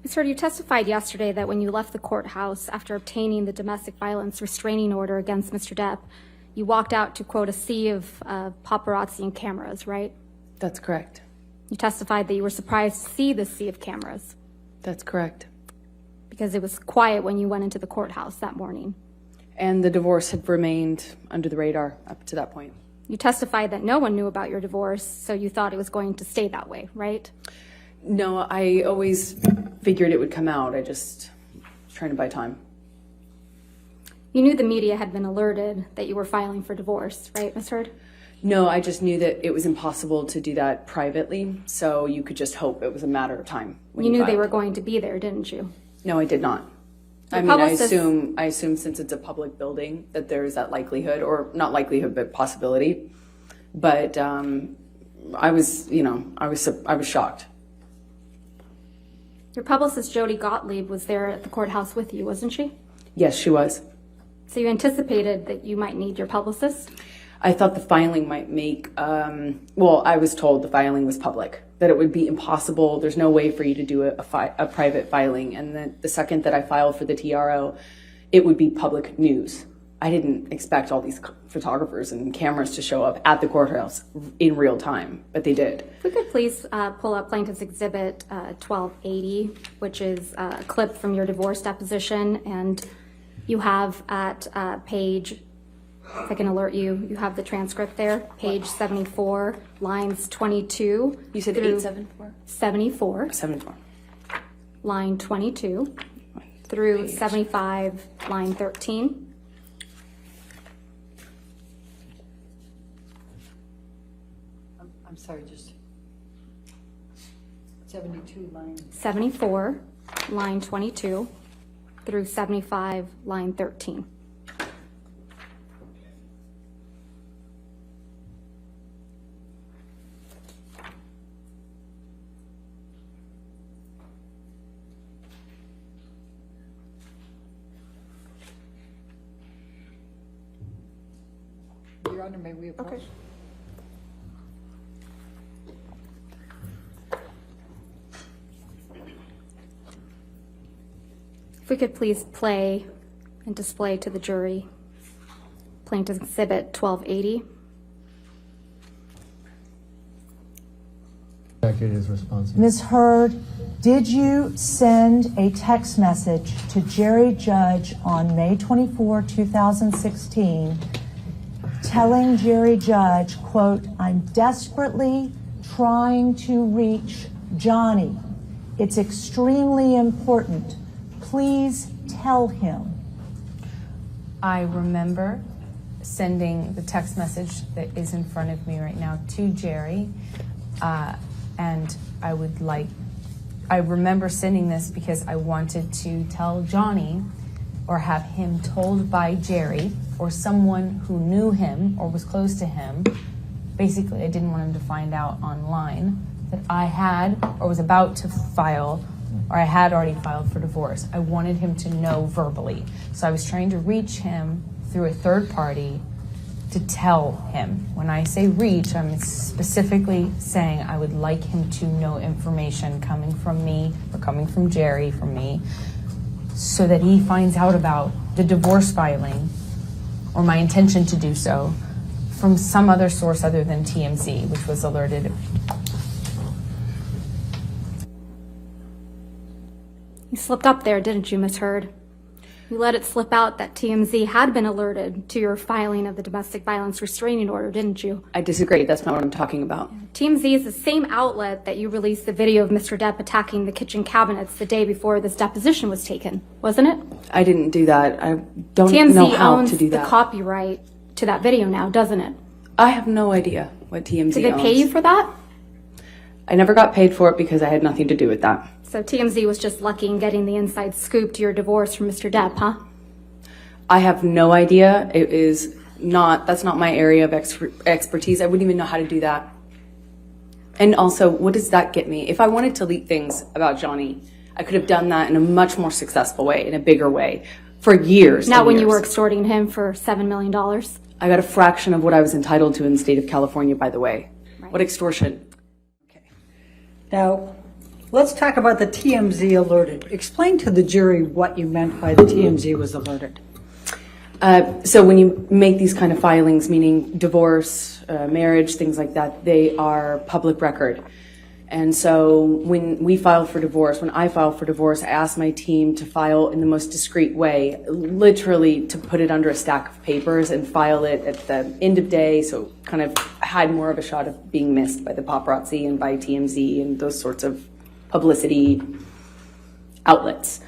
Sir, you testified yesterday that when you left the courthouse after obtaining the domestic violence restraining order against Mr. Depp, you walked out to, quote, a sea of paparazzi and cameras, right? That's correct. You testified that you were surprised to see the sea of cameras. That's correct. Because it was quiet when you went into the courthouse that morning. And the divorce had remained under the radar up to that point. You testified that no one knew about your divorce, so you thought it was going to stay that way, right? No, I always figured it would come out. I just was trying to buy time. You knew the media had been alerted that you were filing for divorce, right, Ms. Heard? No, I just knew that it was impossible to do that privately, so you could just hope it was a matter of time. You knew they were going to be there, didn't you? No, I did not. I mean, I assume since it's a public building that there is that likelihood, or not likelihood, but possibility. But I was shocked. Your publicist, Jody Gottlieb, was there at the courthouse with you, wasn't she? Yes, she was. So you anticipated that you might need your publicist? I thought the filing might make, well, I was told the filing was public, that it would be impossible. There's no way for you to do a private filing. And then the second that I filed for the TRO, it would be public news. I didn't expect all these photographers and cameras to show up at the courthouse in real time, but they did. If we could please pull up Plaintiff's Exhibit 1280, which is a clip from your divorce deposition, and you have at page, if I can alert you, you have the transcript there, page 74, lines 22. You said 874? 74. 74. Line 22 through 75, line 13. I'm sorry, just 72 line. 74, line 22 through 75, line 13. Your Honor, may we approach? Okay. If we could please play and display to the jury Plaintiff's Exhibit 1280. Is responsible. Ms. Heard, did you send a text message to Jerry Judge on May 24, 2016, telling Jerry Judge, quote, "I'm desperately trying to reach Johnny. It's extremely important. Please tell him"? I remember sending the text message that is in front of me right now to Jerry, and I remember sending this because I wanted to tell Johnny, or have him told by Jerry or someone who knew him or was close to him. Basically, I didn't want him to find out online that I had or was about to file, or I had already filed for divorce. I wanted him to know verbally. So I was trying to reach him through a third party to tell him. When I say reach, I'm specifically saying I would like him to know information coming from me or coming from Jerry from me, so that he finds out about the divorce filing, or my intention to do so, from some other source other than TMZ, which was alerted. You slipped up there, didn't you, Ms. Heard? You let it slip out that TMZ had been alerted to your filing of the domestic violence restraining order, didn't you? I disagree. That's not what I'm talking about. TMZ is the same outlet that you released the video of Mr. Depp attacking the kitchen cabinets the day before this deposition was taken, wasn't it? I didn't do that. I don't TMZ know how owns to do that. the copyright to that video now, doesn't it? I have no idea what TMZ owns. Did they pay you for that? I never got paid for it because I had nothing to do with that. So TMZ was just lucky in getting the inside scoop to your divorce from Mr. Depp, huh? I have no idea. That's not my area of expertise. I wouldn't even know how to do that. And also, what does that get me? If I wanted to leak things about Johnny, I could have done that in a much more successful way, in a bigger way, for years. Not when you were extorting him for $7 million. I got a fraction of what I was entitled to in the state of California, by the way. Right. What extortion? Now, Let's talk about the TMZ alerted. Explain to the jury what you meant by the TMZ was alerted. So when you make these kind of filings, meaning divorce, marriage, things like that, they are public record. And so when we filed for divorce, when I filed for divorce, I asked my team to file in the most discreet way, literally to put it under a stack of papers and file it at the end of day, so kind of had more of a shot of being missed by the paparazzi and by TMZ and those sorts of publicity outlets.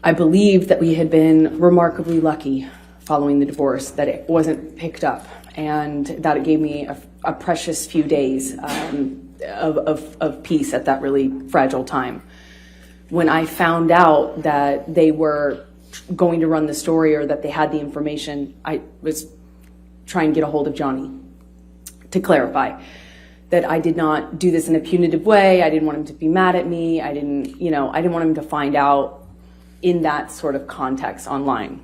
I believe that we had been remarkably lucky following the divorce, that it wasn't picked up, and that it gave me a precious few days of peace at that really fragile time. When I found out that they were going to run the story or that they had the information, I was trying to get a hold of Johnny to clarify that I did not do this in a punitive way. I didn't want him to be mad at me. I didn't want him to find out in that sort of context online.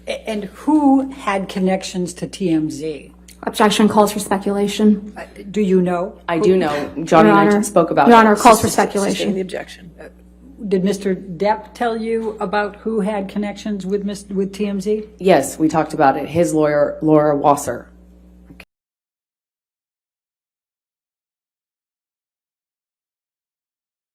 And who had connections to TMZ? Objection calls for speculation. Do you know? I do know. Johnny Your and I Honor. spoke about Your it. Honor, calls for Sustain speculation. the objection. Did Mr. Depp tell you about who had connections with TMZ? Yes, we talked about it. His lawyer, Laura Wasser,